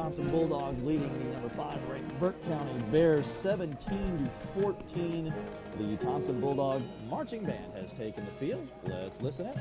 Thomson Bulldogs leading the number 5 ranked Burke County Bears 17-14. The Thomson Bulldog marching band has taken the field. Let's listen in.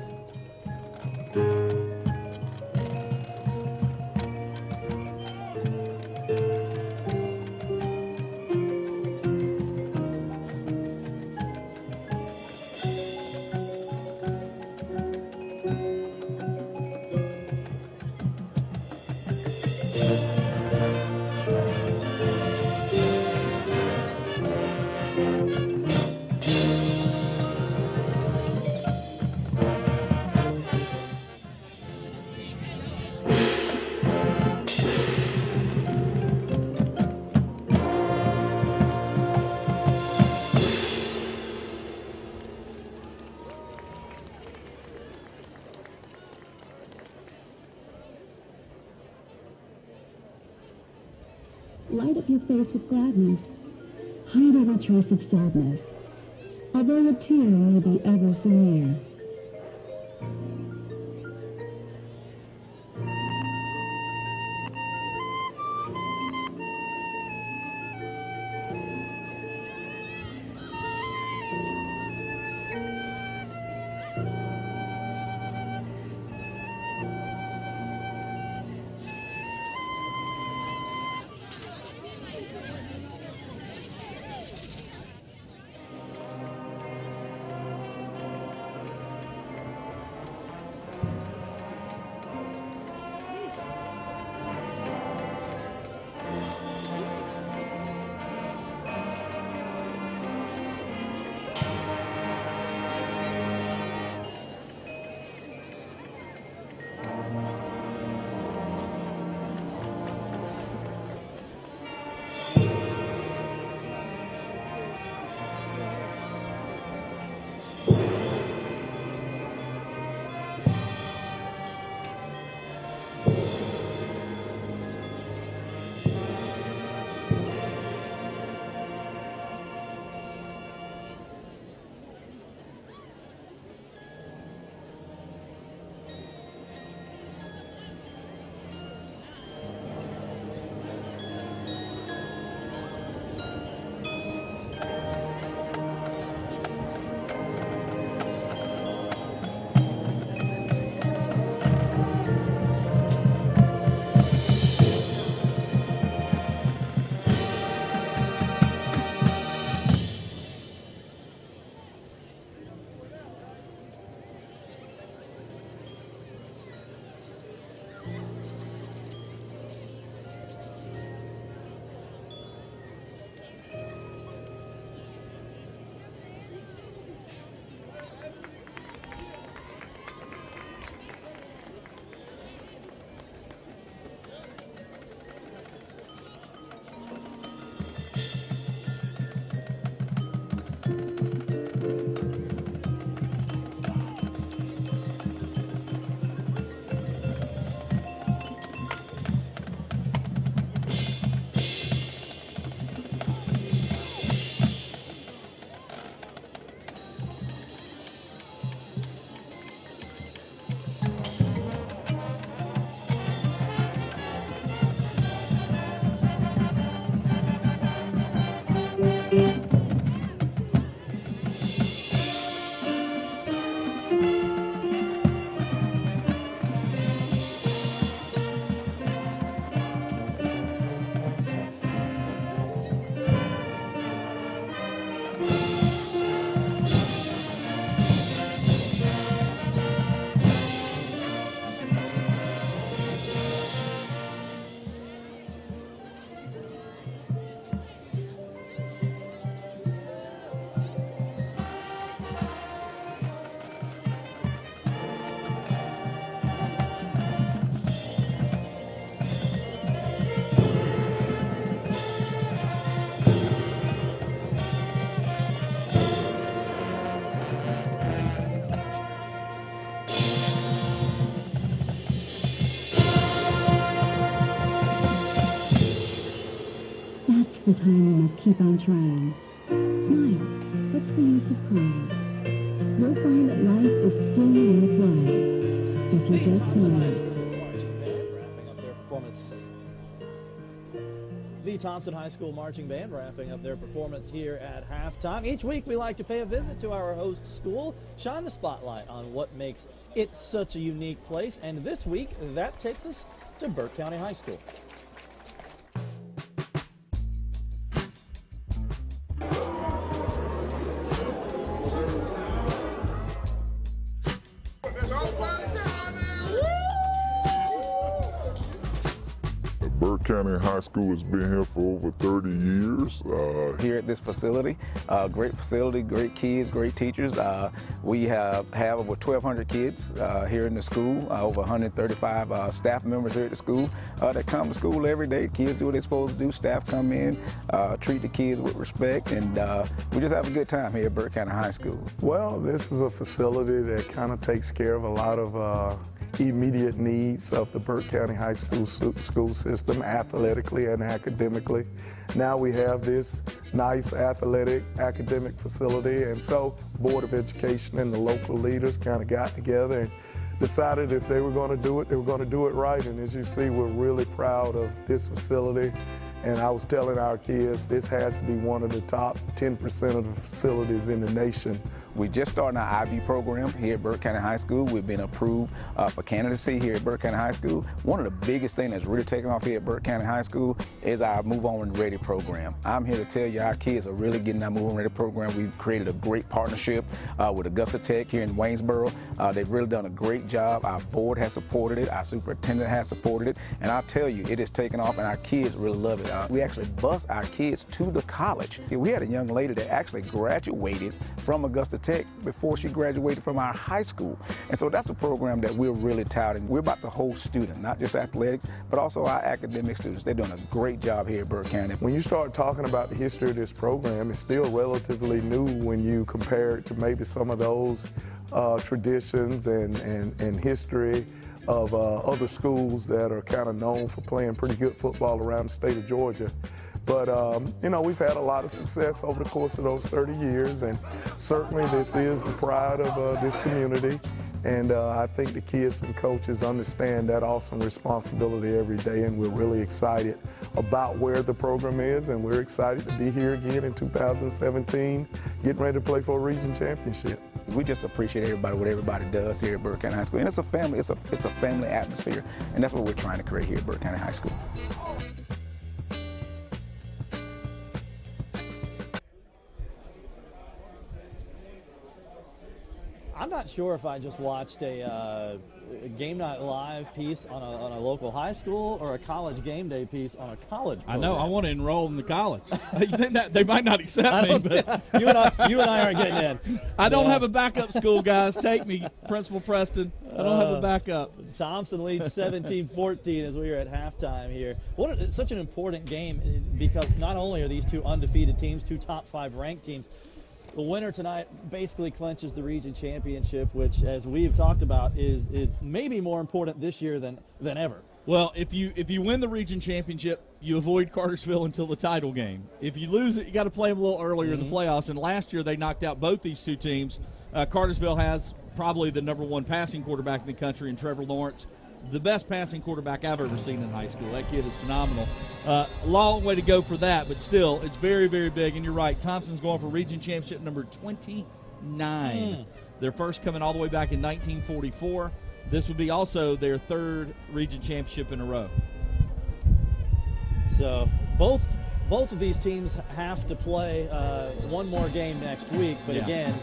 Light up your face with gladness. Hide every trace of sadness, although a tear may be ever so near. The time you must keep on trying. Smile. What's the use of crying? You'll find that life is still worthwhile if you just smile. Wrapping up their performance the Thomson High School Marching Band wrapping up their performance here at halftime. Each week we like to pay a visit to our host school, shine the spotlight on what makes it such a unique place, and this week that takes us to Burke County High School. Burke County High School has been here for over 30 years. Here at this facility, great facility, great kids, great teachers. We have over 1,200 kids here in the school, over 135 staff members here at the school that come to school every day. Kids do what they're supposed to do, staff come in, treat the kids with respect, and we just have a good time here at Burke County High School. Well, this is a facility that kind of takes care of a lot of immediate needs of the Burke County High School system, athletically and academically. Now we have this nice athletic academic facility, and so Board of Education and the local leaders kind of got together and decided if they were going to do it, they were going to do it right. And as you see, we're really proud of this facility. And I was telling our kids, this has to be one of the top 10% of the facilities in the nation. We just started our IB program here at Burke County High School. We've been approved for candidacy here at Burke County High School. One of the biggest things that's really taken off here at Burke County High School is our Move On Ready program. I'm here to tell you our kids are really getting our Move On Ready program. We've created a great partnership with Augusta Tech here in Waynesboro. They've really done a great job. Our board has supported it. Our superintendent has supported it. And I'll tell you, it is taken off and our kids really love it. We actually bus our kids to the college. We had a young lady that actually graduated from Augusta Tech before she graduated from our high school. And so that's a program that we're really touting. We're about the whole student, not just athletics, but also our academic students. They're doing a great job here at Burke County. When you start talking about the history of this program, it's still relatively new when you compare it to maybe some of those traditions and history of other schools that are kind of known for playing pretty good football around the state of Georgia. But, you know, we've had a lot of success over the course of those 30 years, and certainly this is the pride of this community. And I think the kids and coaches understand that awesome responsibility every day, and we're really excited about where the program is, and we're excited to be here again in 2017, getting ready to play for a region championship. We just appreciate everybody, what everybody does here at Burke County High School. And it's a family, it's a family atmosphere, and that's what we're trying to create here at Burke County High School. I'm not sure if I just watched a Game Night Live piece on a local high school or a college game day piece on a college program. I know. I want to enroll in the college. They might not accept me, but you and I aren't getting in. I don't have a backup school, guys. Take me, Principal Preston. I don't have a backup. Thomson leads 17-14 as we are at halftime here. It's such an important game because not only are these two undefeated teams, two top 5 ranked teams, the winner tonight basically clinches the region championship, which, as we've talked about, is maybe more important this year than ever. Well, if you win the region championship, you avoid Cartersville until the title game. If you lose it, you got to play them a little earlier in the playoffs. And last year they knocked out both these two teams. Cartersville has probably the #1 passing quarterback in the country in Trevor Lawrence, the best passing quarterback I've ever seen in high school. That kid is phenomenal. A long way to go for that, but still, it's very, very big. And you're right, Thompson's going for region championship number 29. Their first coming all the way back in 1944. This would be also their 3rd region championship in a row. So both of these teams have to play one more game next week. But again,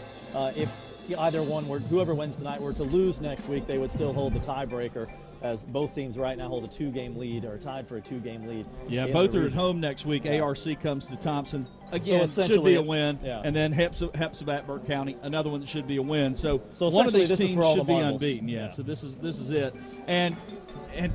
if either one whoever wins tonight were to lose next week, they would still hold the tiebreaker, as both teams right now hold a 2-game lead or tied for a 2-game lead. Yeah, both are at home next week. ARC comes to Thomson. Again, should be a win. And then Hepzibah, Burke County, another one that should be a win. So one of these teams should be unbeaten. Yeah, so this is it. And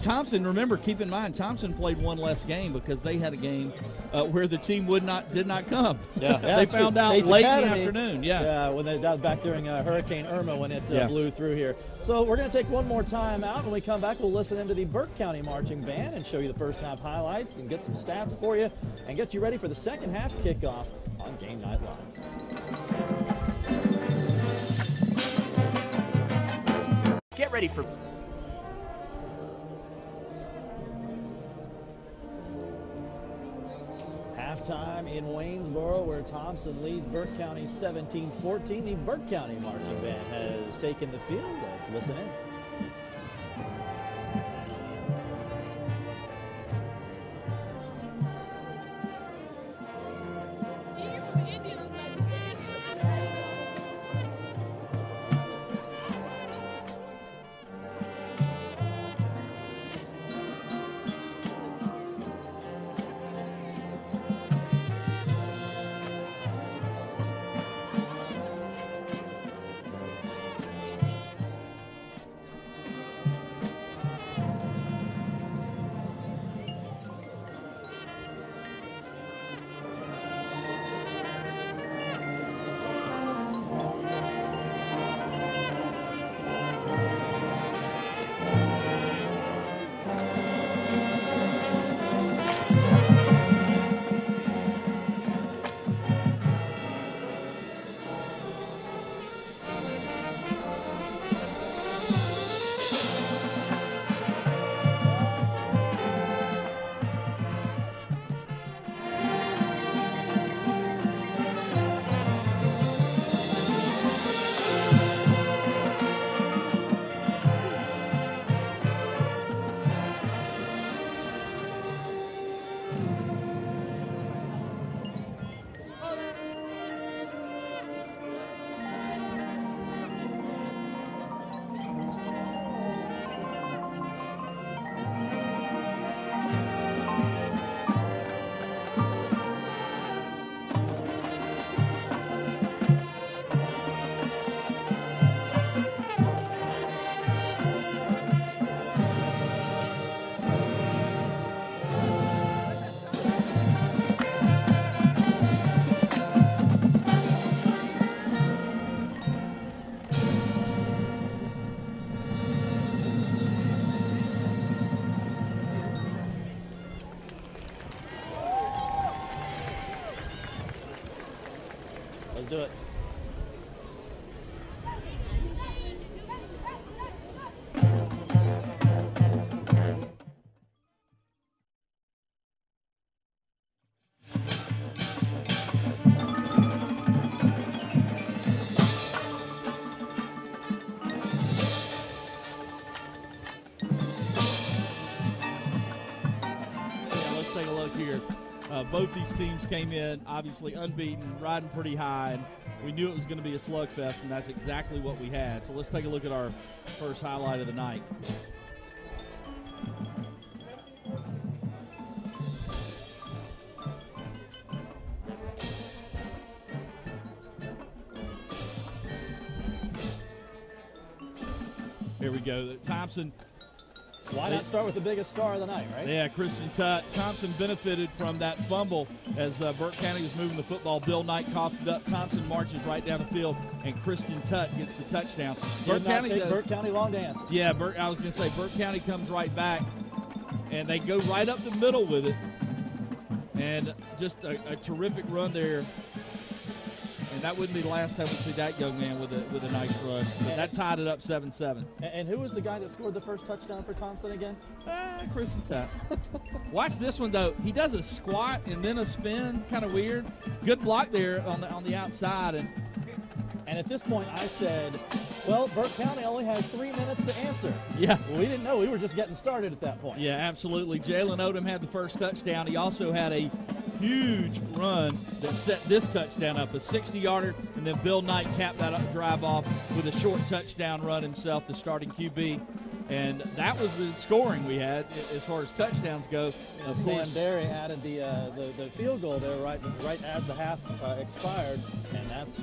Thomson, remember, keep in mind, Thomson played one less game because they had a game where the team did not come. Yeah, they found out late in the afternoon. Yeah, when that was back during Hurricane Irma when it blew through here. So we're going to take one more time out. When we come back, we'll listen into the Burke County Marching Band and show you the first half highlights and get some stats for you and get you ready for the second half kickoff on Game Night Live. Get ready for... time in Waynesboro, where Thomson leads Burke County 17-14. The Burke County marching band has taken the field. Let's listen in. Let's do it. Let's take a look here. Both these teams came in obviously unbeaten, riding pretty high, and we knew it was going to be a slugfest, and that's exactly what we had. So let's take a look at our first highlight of the night. Here we go. Thomson. Why not start with the biggest star of the night, right? Yeah, Christian Tutt. Thomson benefited from that fumble as Burke County was moving the football. Bill Knight coughed it up. Thomson marches right down the field, and Christian Tutt gets the touchdown. Burke County long to answer. Yeah, I was going to say Burke County comes right back, and they go right up the middle with it. And just a terrific run there. And that wouldn't be the last time we see that young man with a nice run. But that tied it up 7-7. And who was the guy that scored the first touchdown for Thomson again? Christian Tutt. Watch this one, though. He does a squat and then a spin, kind of weird. Good block there on the outside. And at this point, I said, well, Burke County only has 3 minutes to answer. Yeah. We didn't know. We were just getting started at that point. Yeah, absolutely. Jalen Odom had the first touchdown. He also had a huge run that set this touchdown up, a 60-yarder, and then Bill Knight capped that drive off with a short touchdown run himself, the starting QB. And that was the scoring we had as far as touchdowns go. Sam Derry added the field goal there right as the half expired, and that's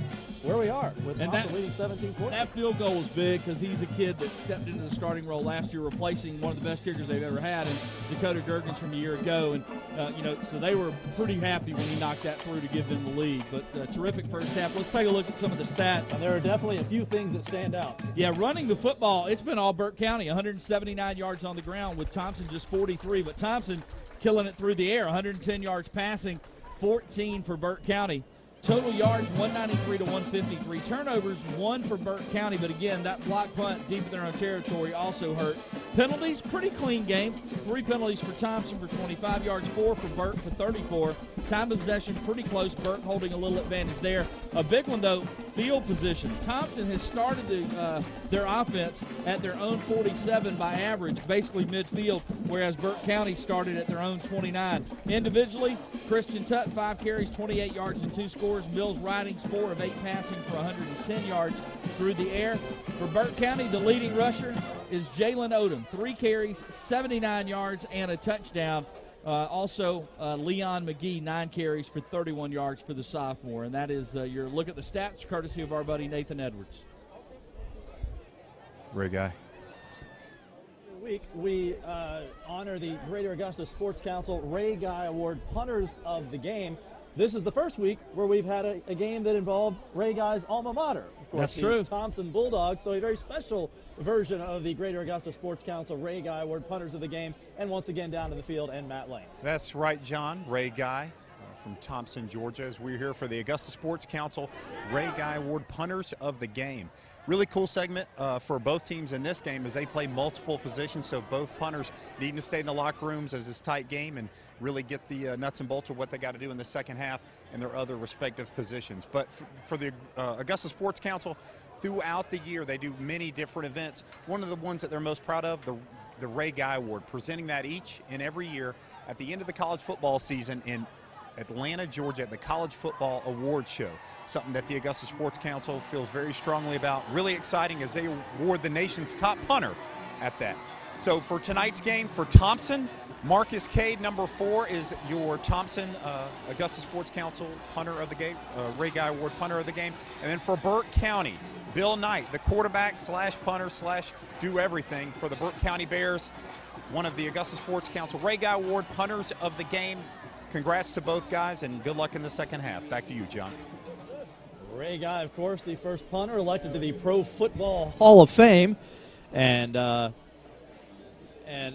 where we are with Thomson leading 17-14. That field goal was big because he's a kid that stepped into the starting role last year, replacing one of the best kickers they've ever had, and Dakota Gergens from a year ago. And so they were pretty happy when he knocked that through to give them the lead. But terrific first half. Let's take a look at some of the stats. And there are definitely a few things that stand out. Yeah, running the football, it's been all Burke County. 179 yards on the ground with Thomson just 43. But Thomson killing it through the air, 110 yards passing, 14 for Burke County. Total yards, 193 to 153. Turnovers, 1 for Burke County. But again, that block punt deep in their own territory also hurt. Penalties, pretty clean game. 3 penalties for Thomson for 25 yards, 4 for Burke for 34. Time of possession, pretty close. Burke holding a little advantage there. A big one, though, field position. Thomson has started their offense at their own 47 by average, basically midfield, whereas Burke County started at their own 29. Individually, Christian Tutt, 5 carries, 28 yards, and 2 scores. Mills Ridings, 4 of 8 passing for 110 yards through the air. For Burke County, the leading rusher is Jalen Odom, 3 carries, 79 yards, and a touchdown. Also, Leon McGee, 9 carries for 31 yards for the sophomore. And that is your look at the stats, courtesy of our buddy Nathan Edwards. Ray Guy. Week, we honor the Greater Augusta Sports Council Ray Guy Award punters of the game. This is the first week where we've had a game that involved Ray Guy's alma mater. Of course, that's true. Thomson Bulldogs, so a very special version of the Greater Augusta Sports Council Ray Guy Award punters of the game. And once again, down to the field, and Matt Lane. That's right, John. Ray Guy from Thomson, Georgia, as we're here for the Augusta Sports Council Ray Guy Award punters of the game. Really cool segment for both teams in this game as they play multiple positions, so both punters needing to stay in the locker rooms as it's a tight game and really get the nuts and bolts of what they got to do in the second half in their other respective positions. But for the Augusta Sports Council, throughout the year they do many different events. One of the ones that they're most proud of, the Ray Guy Award, presenting that each and every year at the end of the college football season in Atlanta, Georgia, at the College Football Award Show. Something that the Augusta Sports Council feels very strongly about. Really exciting as they award the nation's top punter at that. So for tonight's game, for Thomson, Marcus Cade, number 4, is your Thomson Augusta Sports Council punter of the game, Ray Guy Award punter of the game. And then for Burke County, Bill Knight, the quarterback slash punter slash do everything for the Burke County Bears, one of the Augusta Sports Council Ray Guy Award punters of the game. Congrats to both guys, and good luck in the second half. Back to you, John. Ray Guy, of course, the first punter elected to the Pro Football Hall of Fame, and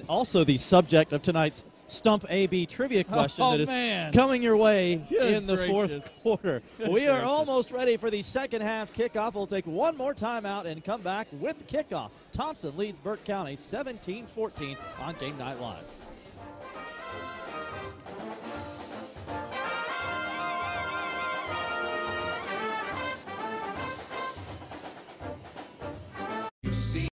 also the subject of tonight's Stump AB trivia question that is coming your way in the fourth quarter. We are almost ready for the second half kickoff. We'll take one more timeout and come back with kickoff. Thomson leads Burke County 17-14 on Game Night Live.